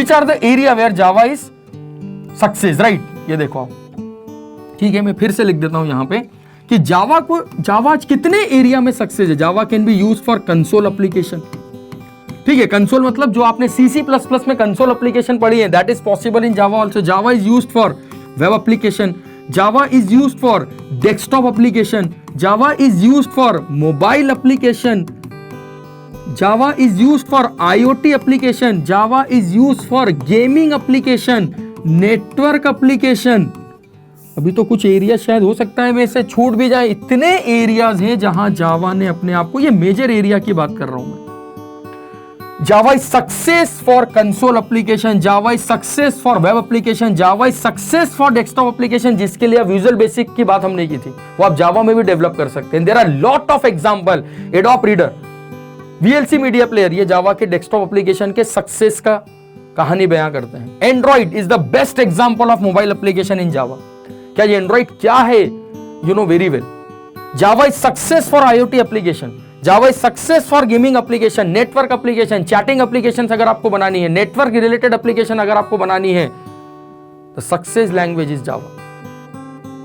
Which are the area where Java is success, right. ये देखो आप, ठीक है, मैं फिर से लिख देता हूं यहां पे कि जावा कितने एरिया में सक्सेस है। Java can be use for console application, ठीक है। कंसोल मतलब जो आपने C++ में कंसोल एप्लीकेशन पढ़ी है, that is possible in Java also. Java is used for web application, Java is used for desktop application, Java is used for mobile application, Java is used for IoT application, Java is used for gaming application, network application. अभी तो कुछ area शायद हो सकता है मैं से छूट भी जाए, इतने एरियाज हैं जहां जावा ने अपने आप को, ये मेजर एरिया की बात कर रहा हूं मैं। जावा is success for console application, Java is success for web application, Java is success for desktop application, जिसके लिए विजुअल बेसिक की बात हमने की थी, वो आप जावा में भी डेवलप कर सकते हैं। There are lot of example. Adobe reader, VLC media player, ये जावा के डेस्कटॉप एप्लीकेशन के सक्सेस का कहानी बयां करते हैं। Android is the best example of mobile application in Java. क्या ये एंड्रॉइड क्या है? You know very well. Java is success for IoT application, Java is success for gaming application, network application, chatting application अगर आपको बनानी है, network related application अगर आपको बनानी है, तो सक्सेस लैंग्वेज इज जावा।